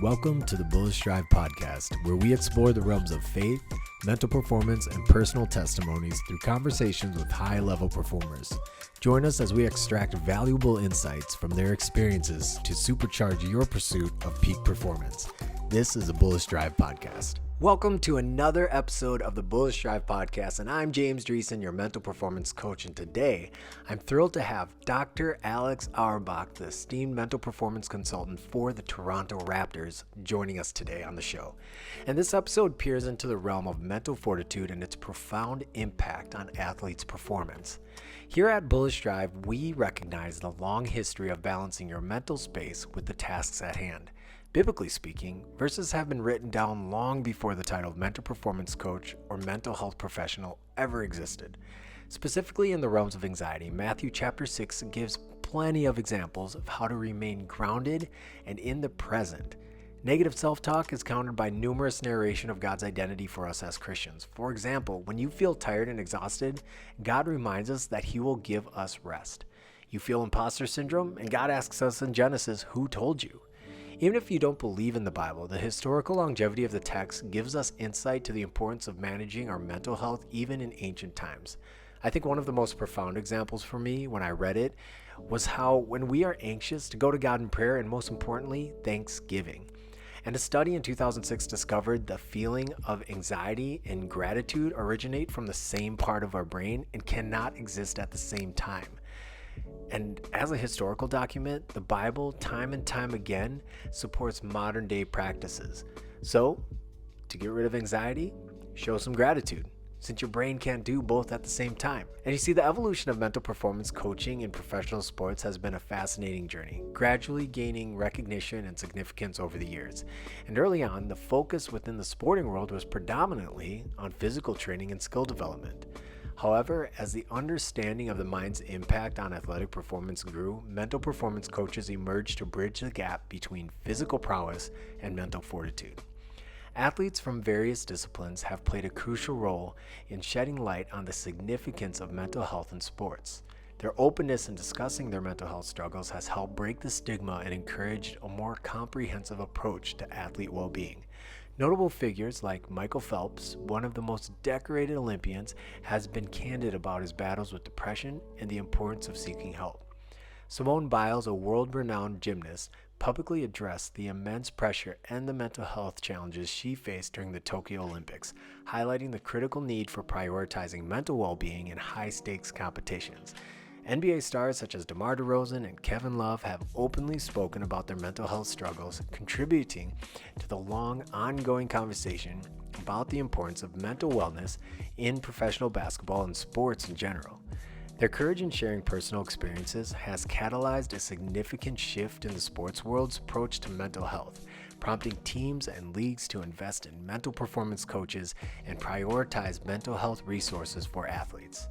Welcome to the Bullish Drive Podcast, where we explore the realms of faith, mental performance, and personal testimonies through conversations with high-level performers. Join us as we extract valuable insights from their experiences to supercharge your pursuit of peak performance. This is the Bullish Drive Podcast. Welcome to another episode of the Bullish Drive Podcast, and I'm James Dreesen, your mental performance coach, and today I'm thrilled to have Dr. Alex Auerbach, the esteemed mental performance consultant for the Toronto Raptors, joining us today on the show. And this episode peers into the realm of mental fortitude and its profound impact on athletes' performance. Here at Bullish Drive, we recognize the long history of balancing your mental space with the tasks at hand. Biblically speaking, verses have been written down long before the title of mental performance coach or mental health professional ever existed. Specifically in the realms of anxiety, Matthew chapter 6 gives plenty of examples of how to remain grounded and in the present. Negative self-talk is countered by numerous narration of God's identity for us as Christians. For example, when you feel tired and exhausted, God reminds us that He will give us rest. You feel imposter syndrome, and God asks us in Genesis, "Who told you?" Even if you don't believe in the Bible, the historical longevity of the text gives us insight to the importance of managing our mental health even in ancient times. I think one of the most profound examples for me when I read it was how when we are anxious to go to God in prayer and most importantly, thanksgiving. And a study in 2006 discovered the feeling of anxiety and gratitude originate from the same part of our brain and cannot exist at the same time. And as a historical document, the Bible, time and time again, supports modern day practices. So, to get rid of anxiety, show some gratitude, since your brain can't do both at the same time. And you see, the evolution of mental performance coaching in professional sports has been a fascinating journey, gradually gaining recognition and significance over the years. And early on, the focus within the sporting world was predominantly on physical training and skill development. However, as the understanding of the mind's impact on athletic performance grew, mental performance coaches emerged to bridge the gap between physical prowess and mental fortitude. Athletes from various disciplines have played a crucial role in shedding light on the significance of mental health in sports. Their openness in discussing their mental health struggles has helped break the stigma and encouraged a more comprehensive approach to athlete well-being. Notable figures like Michael Phelps, one of the most decorated Olympians, has been candid about his battles with depression and the importance of seeking help. Simone Biles, a world-renowned gymnast, publicly addressed the immense pressure and the mental health challenges she faced during the Tokyo Olympics, highlighting the critical need for prioritizing mental well-being in high-stakes competitions. NBA stars such as DeMar DeRozan and Kevin Love have openly spoken about their mental health struggles, contributing to the long, ongoing conversation about the importance of mental wellness in professional basketball and sports in general. Their courage in sharing personal experiences has catalyzed a significant shift in the sports world's approach to mental health, prompting teams and leagues to invest in mental performance coaches and prioritize mental health resources for athletes.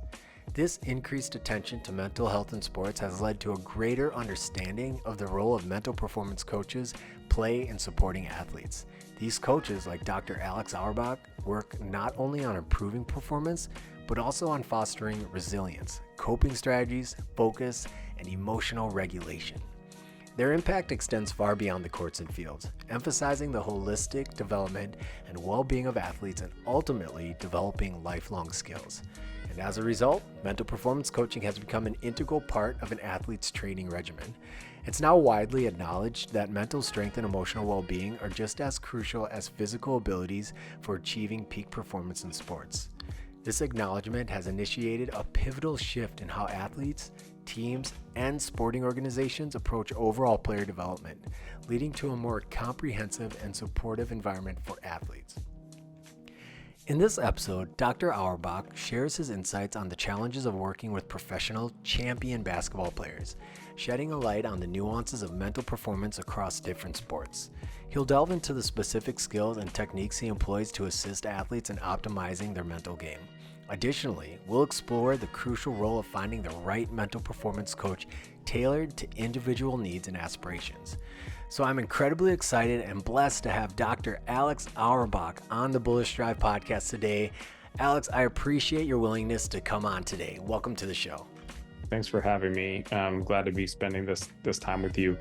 This increased attention to mental health in sports has led to a greater understanding of the role of mental performance coaches play in supporting athletes. These coaches, like Dr. Alex Auerbach, work not only on improving performance, but also on fostering resilience, coping strategies, focus, and emotional regulation. Their impact extends far beyond the courts and fields, emphasizing the holistic development and well-being of athletes and ultimately developing lifelong skills. And as a result, mental performance coaching has become an integral part of an athlete's training regimen. It's now widely acknowledged that mental strength and emotional well-being are just as crucial as physical abilities for achieving peak performance in sports. This acknowledgement has initiated a pivotal shift in how athletes, teams, and sporting organizations approach overall player development, leading to a more comprehensive and supportive environment for athletes. In this episode, Dr. Auerbach shares his insights on the challenges of working with professional champion basketball players, shedding a light on the nuances of mental performance across different sports. He'll delve into the specific skills and techniques he employs to assist athletes in optimizing their mental game. Additionally, we'll explore the crucial role of finding the right mental performance coach tailored to individual needs and aspirations. So I'm incredibly excited and blessed to have Dr. Alex Auerbach on the Bullish Drive Podcast today. Alex, I appreciate your willingness to come on today. Welcome to the show. Thanks for having me. I'm glad to be spending this time with you.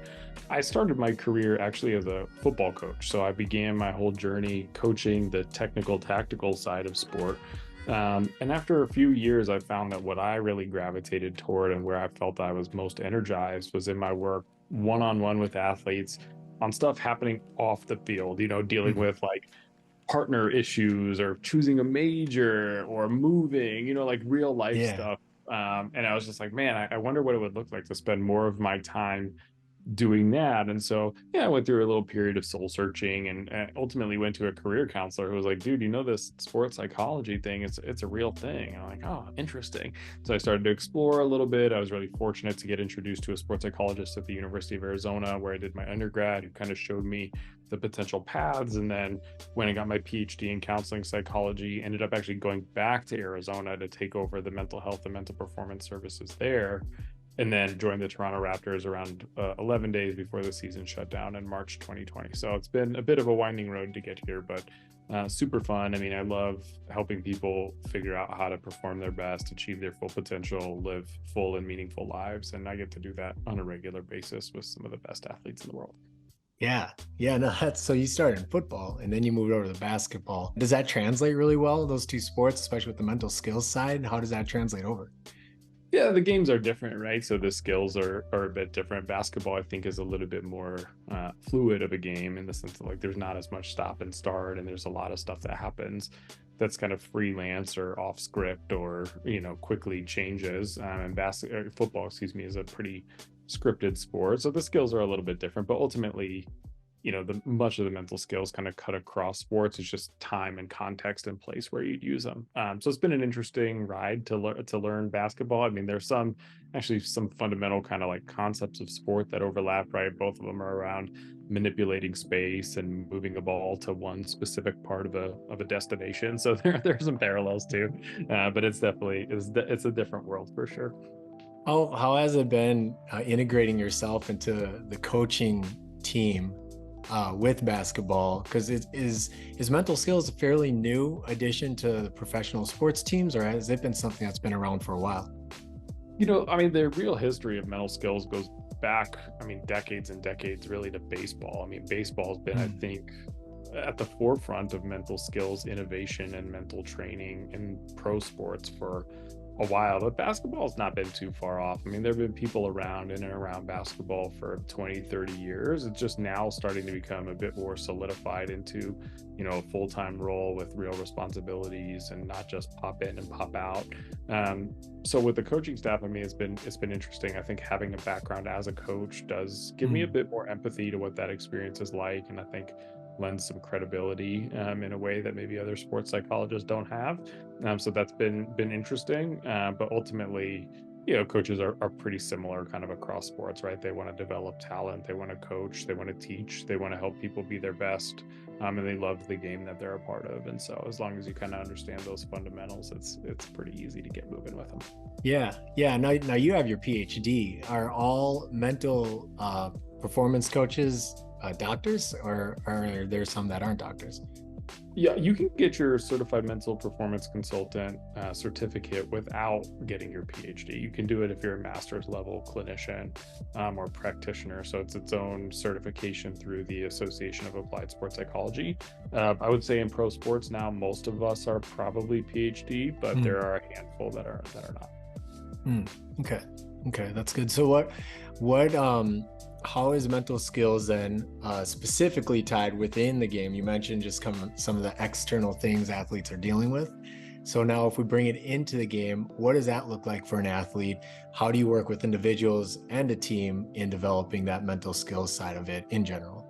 I started my career actually as a football coach. So I began my whole journey coaching the technical, tactical side of sport. And after a few years, I found that what I really gravitated toward and where I felt I was most energized was in my work one-on-one with athletes on stuff happening off the field, dealing Mhm. with like partner issues or choosing a major or moving, like real life Yeah. stuff. And I was just like, man, I wonder what it would look like to spend more of my time doing that. And so, yeah, I went through a little period of soul searching and ultimately went to a career counselor who was like, dude, this sports psychology thing, it's a real thing. And I'm like, oh, interesting. So I started to explore a little bit. I was really fortunate to get introduced to a sports psychologist at the University of Arizona, where I did my undergrad, who kind of showed me the potential paths. And then when I got my PhD in counseling psychology, ended up actually going back to Arizona to take over the mental health and mental performance services there, and then joined the Toronto Raptors around 11 days before the season shut down in March 2020. So it's been a bit of a winding road to get here, but super fun. I mean, I love helping people figure out how to perform their best, achieve their full potential, live full and meaningful lives. And I get to do that on a regular basis with some of the best athletes in the world. Yeah. Yeah. No, that's so you started in football and then you moved over to basketball. Does that translate really well, those two sports, especially with the mental skills side? How does that translate over? Yeah, the games are different, right? So the skills are a bit different. Basketball, I think, is a little bit more fluid of a game in the sense that like there's not as much stop and start, and there's a lot of stuff that happens that's kind of freelance or off script or quickly changes. And football, excuse me, is a pretty scripted sport, so the skills are a little bit different. But ultimately, the much of the mental skills kind of cut across sports. It's just time and context and place where you'd use them. So it's been an interesting ride to learn basketball. I mean, there's some fundamental kind of like concepts of sport that overlap, right? Both of them are around manipulating space and moving a ball to one specific part of a destination. So there's some parallels too, but it's a different world for sure. How has it been integrating yourself into the coaching team with basketball? Because is mental skills a fairly new addition to professional sports teams, or has it been something that's been around for a while? I mean, the real history of mental skills goes back, I mean, decades and decades really to baseball. I mean, baseball's been, I Mm. think, at the forefront of mental skills innovation and mental training in pro sports for a while, but basketball's not been too far off. I mean, there have been people around in and around basketball for 20, 30 years. It's just now starting to become a bit more solidified into, a full-time role with real responsibilities and not just pop in and pop out. So with the coaching staff, I mean, it's been interesting. I think having a background as a coach does give me a Mm. bit more empathy to what that experience is like, and I think lends some credibility in a way that maybe other sports psychologists don't have. So that's been interesting, but ultimately, coaches are pretty similar kind of across sports, right? They want to develop talent, they want to coach, they want to teach, they want to help people be their best, and they love the game that they're a part of. And so, as long as you kind of understand those fundamentals, it's pretty easy to get moving with them. Yeah, yeah. Now you have your PhD. Are all mental performance coaches doctors, or are there some that aren't doctors? Yeah, you can get your certified mental performance consultant certificate without getting your PhD. You can do it if you're a master's level clinician or practitioner. So it's its own certification through the Association of Applied Sports Psychology. I would say in pro sports now, most of us are probably PhD, but Mm. there are a handful that are not. Mm. Okay, okay, that's good. So what how is mental skills then specifically tied within the game? You mentioned just some of the external things athletes are dealing with. So now if we bring it into the game, what does that look like for an athlete? How do you work with individuals and a team in developing that mental skills side of it in general?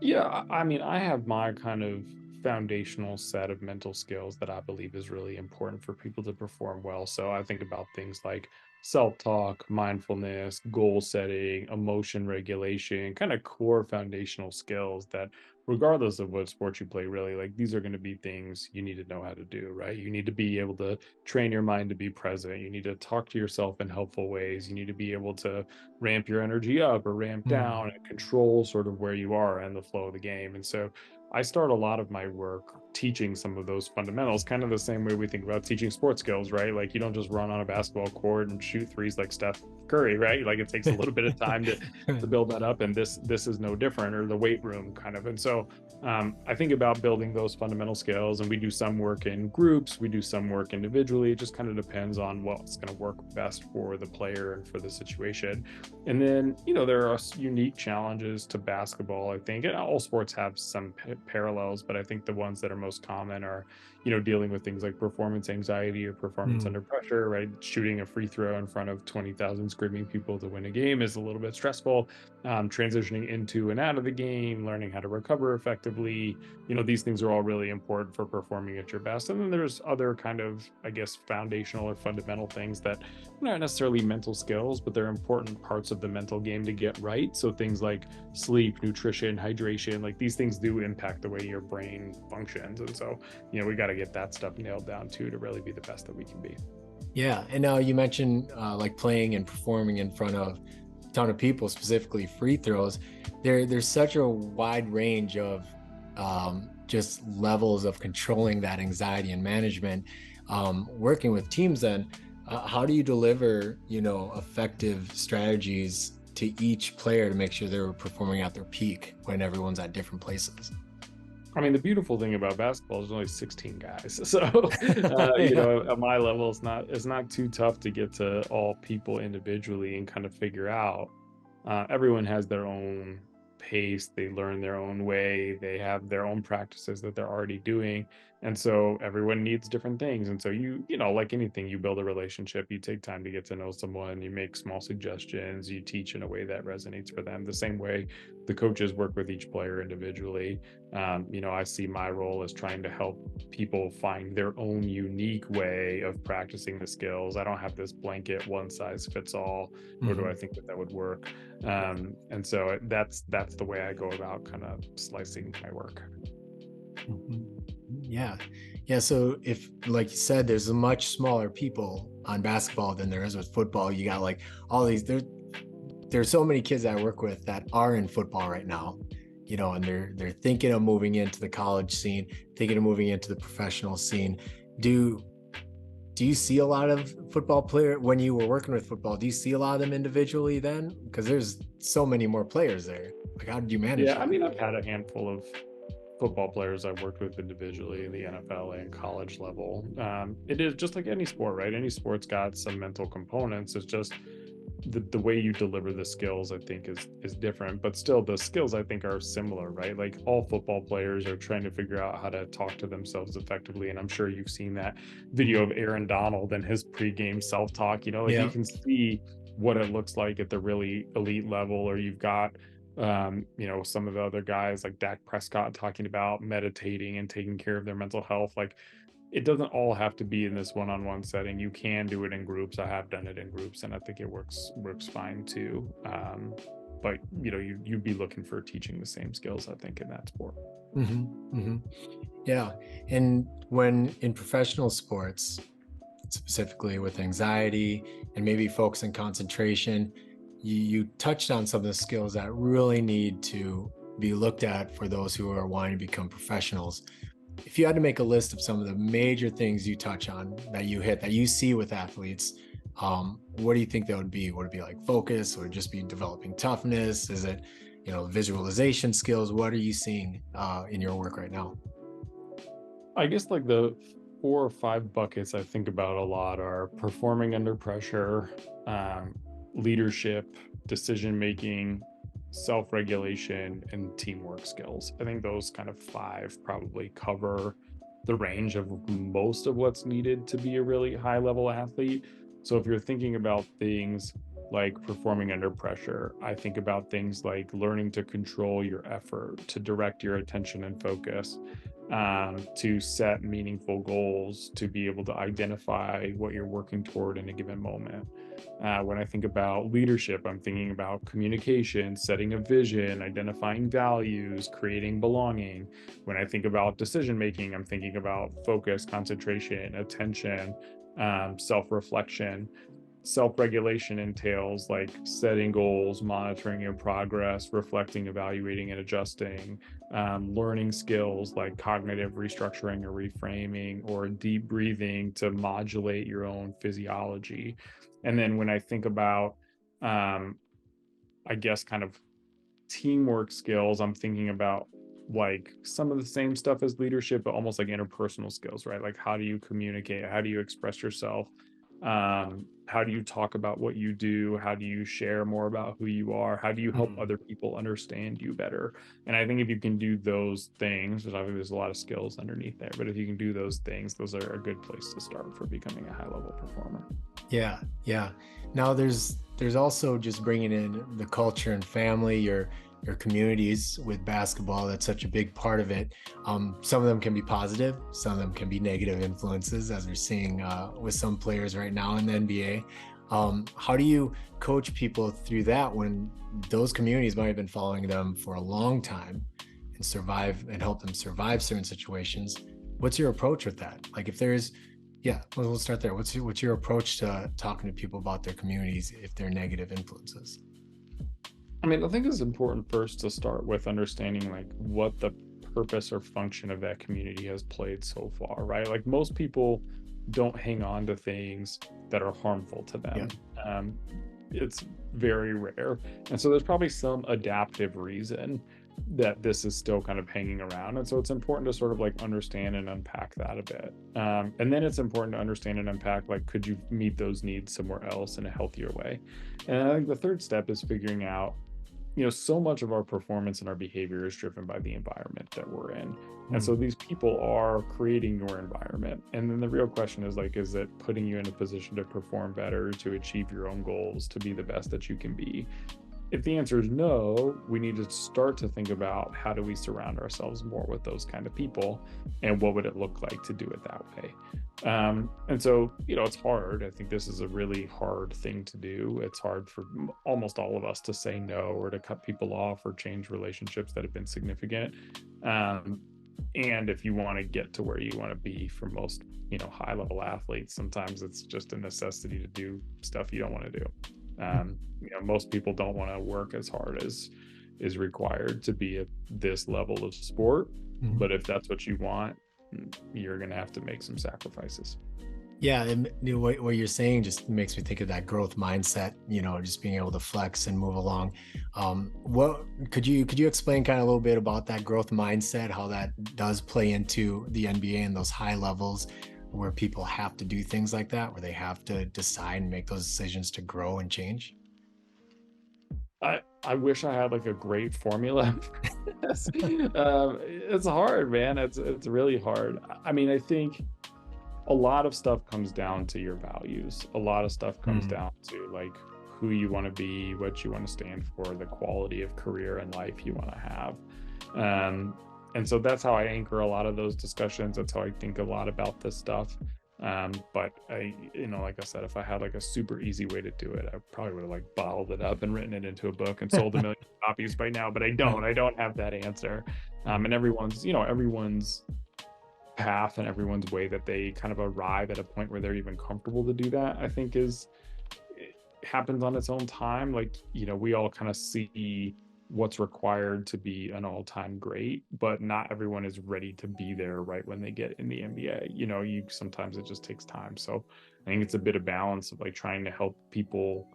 Yeah, I mean, I have my kind of foundational set of mental skills that I believe is really important for people to perform well. So I think about things like self-talk, mindfulness, goal setting, emotion regulation, kind of core foundational skills that regardless of what sport you play, really, like these are going to be things you need to know how to do, right? You need to be able to train your mind to be present. You need to talk to yourself in helpful ways. You need to be able to ramp your energy up or ramp Mm. down and control sort of where you are and the flow of the game. And so I start a lot of my work teaching some of those fundamentals, kind of the same way we think about teaching sports skills, right? Like you don't just run on a basketball court and shoot threes like Steph Curry, right? Like it takes a little bit of time to build that up, and this is no different, or the weight room kind of. And so I think about building those fundamental skills, and we do some work in groups, we do some work individually. It just kind of depends on what's going to work best for the player and for the situation. And then, there are unique challenges to basketball, I think, and all sports have some parallels, but I think the ones that are most common are, dealing with things like performance anxiety or performance under pressure, right? Shooting a free throw in front of 20,000 screaming people to win a game is a little bit stressful. Transitioning into and out of the game, learning how to recover effectively, these things are all really important for performing at your best. And then there's other kind of, I guess, foundational or fundamental things that are not necessarily mental skills, but they're important parts of the mental game to get right. So things like sleep, nutrition, hydration, like these things do impact the way your brain functions. And so, we got to get that stuff nailed down too, to really be the best that we can be. Yeah. And now you mentioned like playing and performing in front of a ton of people, specifically free throws. There's such a wide range of just levels of controlling that anxiety and management. Working with teams, then how do you deliver, effective strategies to each player to make sure they're performing at their peak when everyone's at different places? I mean, the beautiful thing about basketball is there's only 16 guys. So, at my level, it's not too tough to get to all people individually and kind of figure out. Everyone has their own pace. They learn their own way. They have their own practices that they're already doing. And so everyone needs different things. And so like anything, you build a relationship, you take time to get to know someone, you make small suggestions, you teach in a way that resonates for them. The same way the coaches work with each player individually. I see my role as trying to help people find their own unique way of practicing the skills. I don't have this blanket one size fits all, nor do I think that would work. And so that's the way I go about kind of slicing my work. Yeah. So if, like you said, there's a much smaller people on basketball than there is with football. You got like all these, there's so many kids I work with that are in football right now, and they're thinking of moving into the college scene, thinking of moving into the professional scene. Do you see a lot of football player when you were working with football? Do you see a lot of them individually then? Because there's so many more players there. Like, how did you manage that? I mean, I've had a handful of football players I've worked with individually in the NFL and college level. It is just like any sport, right? Any sport's got some mental components. It's just the way you deliver the skills, I think, is different, but still the skills I think are similar, right? Like all football players are trying to figure out how to talk to themselves effectively. And I'm sure you've seen that video of Aaron Donald and his pregame self-talk, you can see what it looks like at the really elite level. Or you've got some of the other guys like Dak Prescott talking about meditating and taking care of their mental health. Like it doesn't all have to be in this one-on-one setting. You can do it in groups. I have done it in groups, and I think it works fine too. But you'd be looking for teaching the same skills, I think, in that sport. Yeah. And when in professional sports, specifically with anxiety and maybe focus and concentration, you touched on some of the skills that really need to be looked at for those who are wanting to become professionals. If you had to make a list of some of the major things you touch on that you see with athletes, what do you think that would be? Would it be like focus, or just be developing toughness? Is it, visualization skills? What are you seeing in your work right now? I guess like the 4 or 5 buckets I think about a lot are performing under pressure, leadership, decision-making, self-regulation, and teamwork skills. I think those kind of 5 probably cover the range of most of what's needed to be a really high-level athlete. So if you're thinking about things like performing under pressure, I think about things like learning to control your effort, to direct your attention and focus, to set meaningful goals, to be able to identify what you're working toward in a given moment. When I think about leadership, I'm thinking about communication, setting a vision, identifying values, creating belonging. When I think about decision making, I'm thinking about focus, concentration, attention, self-reflection. self-regulation entails like setting goals, monitoring your progress, reflecting, evaluating, and adjusting. Learning skills like cognitive restructuring or reframing, or deep breathing to modulate your own physiology. And then when I think about, I guess, kind of teamwork skills, I'm thinking about like some of the same stuff as leadership, but almost like interpersonal skills, right? Like, how do you communicate? How do you express yourself? How do you talk about what you do? How do you share more about who you are? How do you help other people understand you better? And I think if you can do those things, which obviously there's a lot of skills underneath there, but if you can do those things, those are a good place to start for becoming a high level performer. Yeah. Now there's also just bringing in the culture and family, your communities with basketball. That's such a big part of it. Some of them can be positive, some of them can be negative influences, as we're seeing with some players right now in the NBA. How do you coach people through that when those communities might have been following them for a long time and help them survive certain situations? What's your approach with that? Like, if there's we'll start there. What's your approach to talking to people about their communities if they're negative influences? I mean, I think it's important first to start with understanding like what the purpose or function of that community has played so far, right? Like, most people don't hang on to things that are harmful to them. It's very rare. And so there's probably some adaptive reason that this is still kind of hanging around. And so it's important to sort of like understand and unpack that a bit. And then it's important to understand and unpack, like, could you meet those needs somewhere else in a healthier way? And I think the third step is figuring out, so much of our performance and our behavior is driven by the environment that we're in. And so these people are creating your environment. And then the real question is like, is it putting you in a position to perform better, to achieve your own goals, to be the best that you can be? If the answer is no, we need to start to think about, how do we surround ourselves more with those kind of people, and what would it look like to do it that way? And so, it's hard. I think this is a really hard thing to do. It's hard for almost all of us to say no, or to cut people off, or change relationships that have been significant. And if you want to get to where you want to be, for most, high level athletes, sometimes it's just a necessity to do stuff you don't want to do. Most people don't want to work as hard as is required to be at this level of sport. But if that's what you want, you're going to have to make some sacrifices. Yeah. And what you're saying just makes me think of that growth mindset, just being able to flex and move along. What could you explain kind of a little bit about that growth mindset, how that does play into the NBA and those high levels where people have to do things like that, where they have to decide and make those decisions to grow and change? I wish I had like a great formula. It's hard, man. It's really hard. I mean, I think a lot of stuff comes down to your values. A lot of stuff comes down to like who you want to be, what you want to stand for, the quality of career and life you want to have. And so that's how I anchor a lot of those discussions. That's how I think a lot about this stuff. But I, like I said, if I had like a super easy way to do it, I probably would have like bottled it up and written it into a book and sold 1 million copies by now, but I don't have that answer. And everyone's path and everyone's way that they kind of arrive at a point where they're even comfortable to do that, I think it happens on its own time. Like, we all kind of see what's required to be an all-time great, but not everyone is ready to be there right when they get in the NBA. Sometimes it just takes time. So I think it's a bit of balance of like trying to help people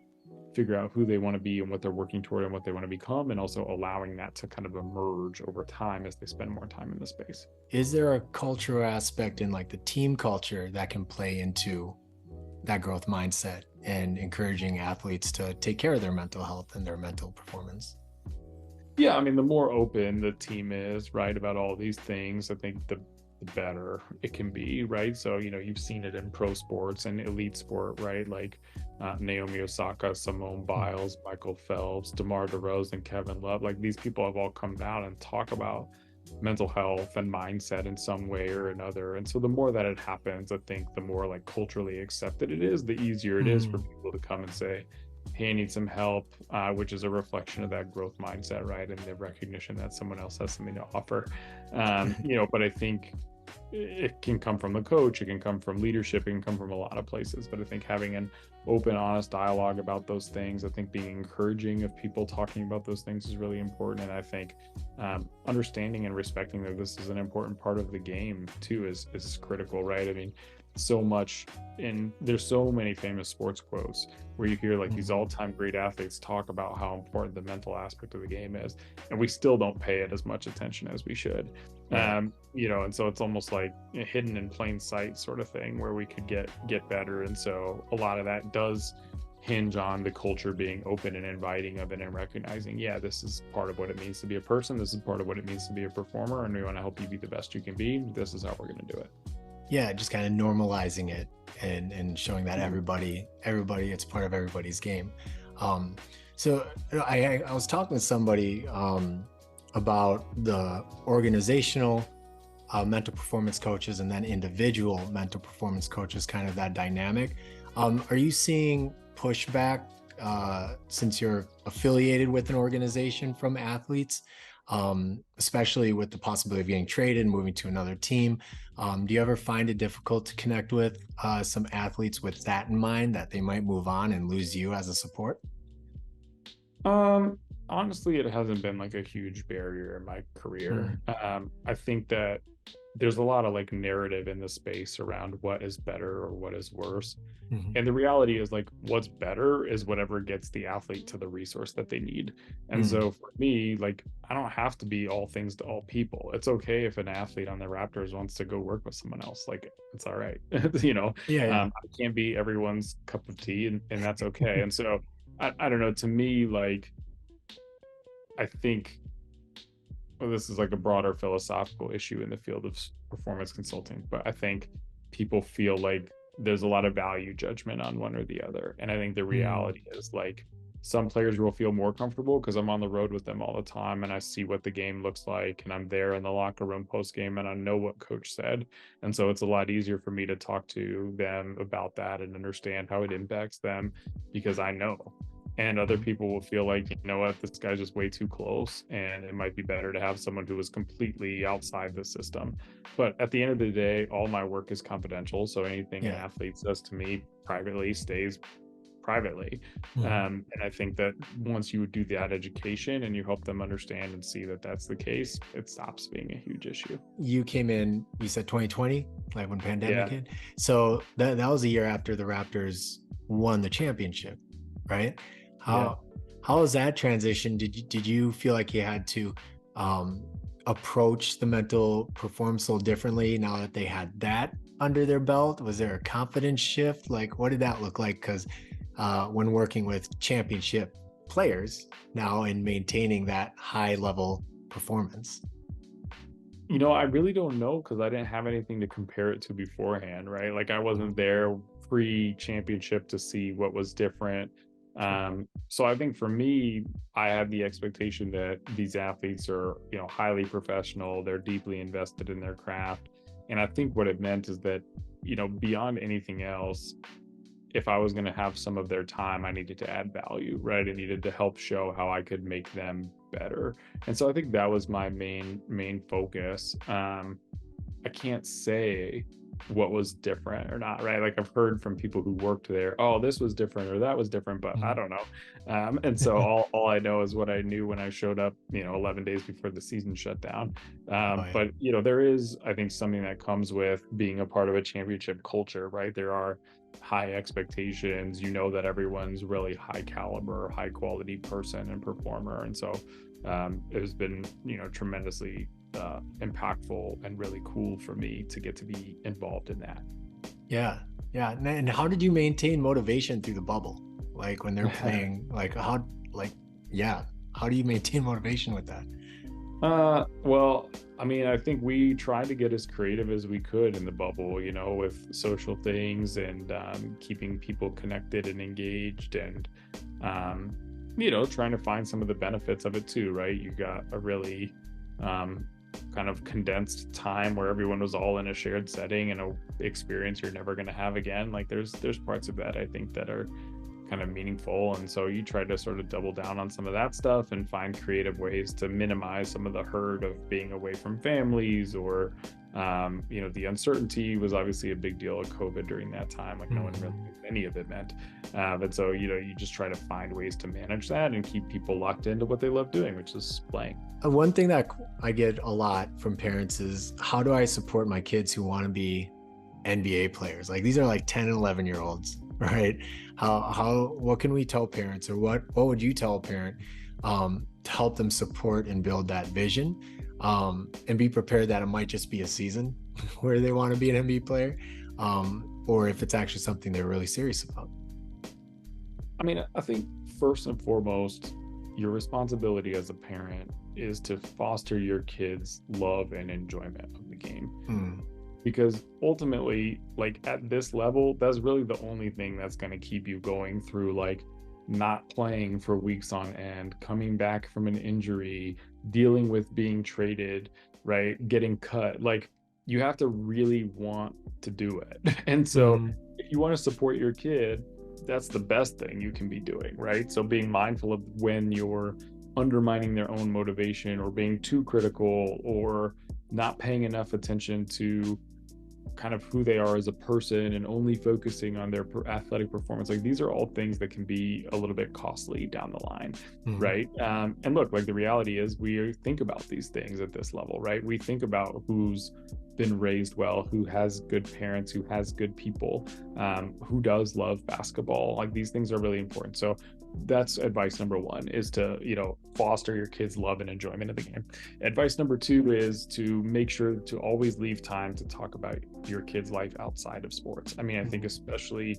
figure out who they want to be and what they're working toward and what they want to become, and also allowing that to kind of emerge over time as they spend more time in the space. Is there a cultural aspect in like the team culture that can play into that growth mindset and encouraging athletes to take care of their mental health and their mental performance? Yeah, I mean, the more open the team is, right, about all these things, I think the better it can be, right? So, you've seen it in pro sports and elite sport, right? Like Naomi Osaka, Simone Biles, Michael Phelps, DeMar DeRozan, Kevin Love. Like, these people have all come out and talk about mental health and mindset in some way or another. And so the more that it happens, I think the more like culturally accepted it is, the easier it is for people to come and say, hey, I need some help, which is a reflection of that growth mindset, right? And the recognition that someone else has something to offer. But I think it can come from the coach, it can come from leadership, it can come from a lot of places. But I think having an open, honest dialogue about those things, I think being encouraging of people talking about those things is really important. And I think understanding and respecting that this is an important part of the game too is critical, right? I mean, so much there's so many famous sports quotes where you hear like these all-time great athletes talk about how important the mental aspect of the game is, and we still don't pay it as much attention as we should. You know, and so it's almost like a hidden in plain sight sort of thing where we could get better. And so a lot of that does hinge on the culture being open and inviting of it, and recognizing, yeah, this is part of what it means to be a person, this is part of what it means to be a performer, and we want to help you be the best you can be. This is how we're going to do it. Yeah, just kind of normalizing it and showing that everybody, it's part of everybody's game. So I was talking to somebody about the organizational mental performance coaches and then individual mental performance coaches, kind of that dynamic. Are you seeing pushback since you're affiliated with an organization from athletes, especially with the possibility of getting traded and moving to another team? Do you ever find it difficult to connect with some athletes with that in mind, that they might move on and lose you as a support? Honestly, it hasn't been like a huge barrier in my career. I think that there's a lot of like narrative in the space around what is better or what is worse. And the reality is, like, what's better is whatever gets the athlete to the resource that they need. And so for me, like, I don't have to be all things to all people. It's okay if an athlete on the Raptors wants to go work with someone else. Like, it's all right. You know, I can't be everyone's cup of tea, and that's okay. And so I don't know, to me, like, I think, well, this is like a broader philosophical issue in the field of performance consulting, but I think people feel like there's a lot of value judgment on one or the other. And I think the reality is, like, some players will feel more comfortable because I'm on the road with them all the time and I see what the game looks like, and I'm there in the locker room post game and I know what coach said. And so it's a lot easier for me to talk to them about that and understand how it impacts them because I know. And other people will feel like, you know what, this guy's just way too close, and it might be better to have someone who is completely outside the system. But at the end of the day, all my work is confidential. So anything an athlete says to me privately stays privately. And I think that once you do that education and you help them understand and see that that's the case, it stops being a huge issue. You came in, you said 2020, like when pandemic hit. So that was a year after the Raptors won the championship, right? How was that transition? Did you feel like you had to approach the mental performance a little differently now that they had that under their belt? Was there a confidence shift? Like, what did that look like? Because when working with championship players now and maintaining that high level performance. You know, I really don't know because I didn't have anything to compare it to beforehand, right? Like, I wasn't there pre-championship to see what was different. So I think for me, I had the expectation that these athletes are, you know, highly professional, they're deeply invested in their craft. And I think what it meant is that, you know, beyond anything else, if I was going to have some of their time, I needed to add value, right? I needed to help show how I could make them better. And so I think that was my main focus. I can't say what was different or not, right? Like, I've heard from people who worked there, oh, this was different or that was different, but I don't know. And so all I know is what I knew when I showed up, you know, 11 days before the season shut down. But, you know, there is, I think, something that comes with being a part of a championship culture, right? There are high expectations. You know that everyone's really high caliber, high quality person and performer. And so it has been, you know, tremendously impactful and really cool for me to get to be involved in that. Yeah. And how did you maintain motivation through the bubble? Like, when they're playing, how do you maintain motivation with that? Well, I mean, I think we tried to get as creative as we could in the bubble, you know, with social things and keeping people connected and engaged, and you know, trying to find some of the benefits of it too, right? You got a really kind of condensed time where everyone was all in a shared setting and a experience you're never going to have again. Like, there's parts of that I think that are kind of meaningful. And so you try to sort of double down on some of that stuff and find creative ways to minimize some of the hurt of being away from families, or the uncertainty was obviously a big deal of COVID during that time. Like no one really knew what any of it meant. But so, you just try to find ways to manage that and keep people locked into what they love doing, which is playing. One thing that I get a lot from parents is, how do I support my kids who want to be NBA players? Like these are like 10 and 11-year-olds, right? What can we tell parents, or what would you tell a parent to help them support and build that vision, and be prepared that it might just be a season where they want to be an NBA player, or if it's actually something they're really serious about? I mean, I think first and foremost, your responsibility as a parent is to foster your kids' love and enjoyment of the game. Because ultimately, like at this level, that's really the only thing that's going to keep you going through, like not playing for weeks on end, coming back from an injury, dealing with being traded, right? Getting cut. Like you have to really want to do it. And so if you want to support your kid, that's the best thing you can be doing, right? So being mindful of when you're undermining their own motivation, or being too critical, or not paying enough attention to kind of who they are as a person and only focusing on their athletic performance. Like these are all things that can be a little bit costly down the line, right? And look, like the reality is we think about these things at this level, right? We think about who's been raised well, who has good parents, who has good people, who does love basketball. Like these things are really important. So that's advice number one, is to, foster your kids' love and enjoyment of the game. Advice number two is to make sure to always leave time to talk about your kids' life outside of sports. I mean, I think especially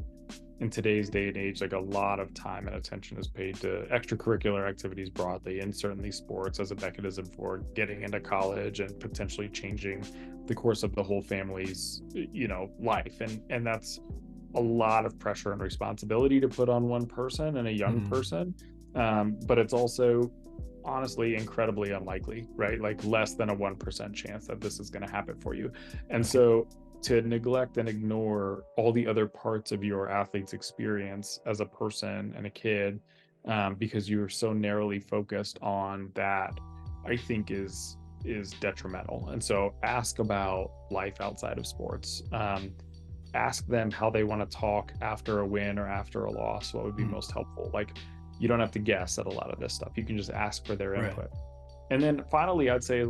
in today's day and age, like a lot of time and attention is paid to extracurricular activities broadly, and certainly sports as a mechanism for getting into college and potentially changing the course of the whole family's, life. And that's a lot of pressure and responsibility to put on one person and a young person. But it's also honestly incredibly unlikely, right? Like less than a 1% chance that this is going to happen for you. And so to neglect and ignore all the other parts of your athlete's experience as a person and a kid, because you're so narrowly focused on that, I think is detrimental. And so ask about life outside of sports. Ask them how they want to talk after a win or after a loss. What would be most helpful? Like you don't have to guess at a lot of this stuff. You can just ask for their input. Right. And then finally, I'd say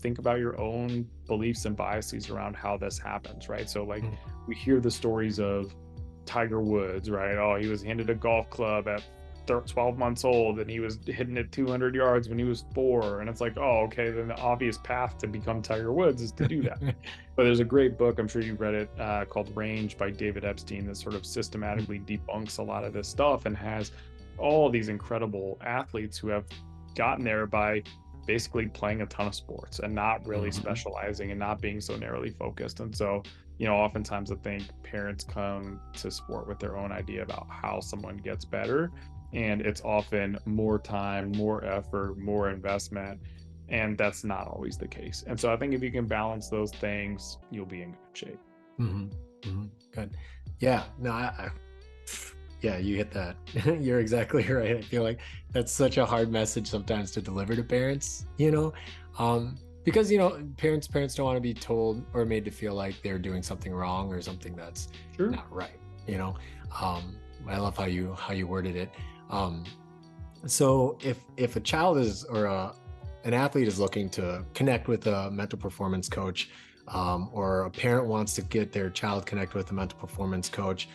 think about your own beliefs and biases around how this happens, right? So like we hear the stories of Tiger Woods, right? Oh, he was handed a golf club at 12 months old and he was hitting it 200 yards when he was 4. And it's like, oh, okay, then the obvious path to become Tiger Woods is to do that. But there's a great book, I'm sure you've read it, called Range by David Epstein, that sort of systematically debunks a lot of this stuff and has all these incredible athletes who have gotten there by basically playing a ton of sports and not really specializing and not being so narrowly focused. And so, oftentimes I think parents come to sport with their own idea about how someone gets better. And it's often more time, more effort, more investment. And that's not always the case. And so I think if you can balance those things, you'll be in good shape. Good. Yeah. No, yeah, you hit that. You're exactly right. I feel like that's such a hard message sometimes to deliver to parents, because, parents don't want to be told or made to feel like they're doing something wrong or something that's not right. I love how you worded it. So if a child is, or an athlete is looking to connect with a mental performance coach, or a parent wants to get their child connect with a mental performance coach,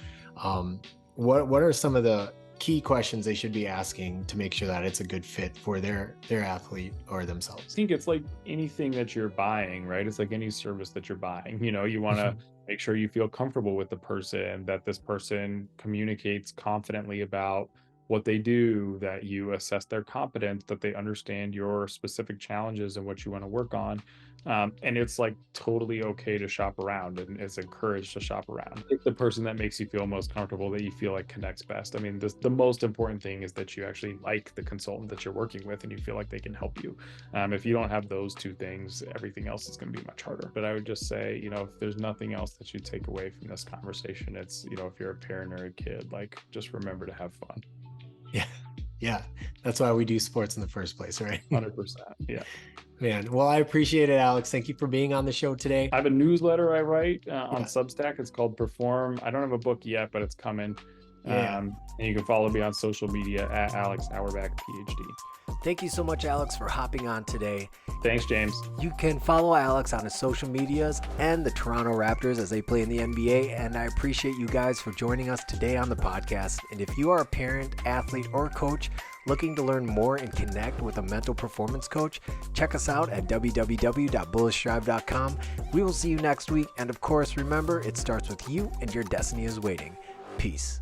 what are some of the key questions they should be asking to make sure that it's a good fit for their athlete or themselves? I think it's like anything that you're buying, right? It's like any service that you're buying. You want to make sure you feel comfortable with the person, that this person communicates confidently about what they do, that you assess their competence, that they understand your specific challenges and what you want to work on. And it's like totally okay to shop around, and it's encouraged to shop around. Pick the person that makes you feel most comfortable, that you feel like connects best. I mean, the most important thing is that you actually like the consultant that you're working with and you feel like they can help you. If you don't have those two things, everything else is going to be much harder. But I would just say, if there's nothing else that you take away from this conversation, it's, if you're a parent or a kid, like, just remember to have fun. Yeah. That's why we do sports in the first place, right? 100%. Yeah. Man, well, I appreciate it, Alex. Thank you for being on the show today. I have a newsletter I write on Substack. It's called Perform. I don't have a book yet, but it's coming. And you can follow me on social media at Alex Auerbach, PhD. Thank you so much, Alex, for hopping on today. Thanks, James. You can follow Alex on his social medias and the Toronto Raptors as they play in the NBA. And I appreciate you guys for joining us today on the podcast. And if you are a parent, athlete, or coach looking to learn more and connect with a mental performance coach, check us out at www.bullishDrive.com. We will see you next week. And of course, remember, it starts with you and your destiny is waiting. Peace.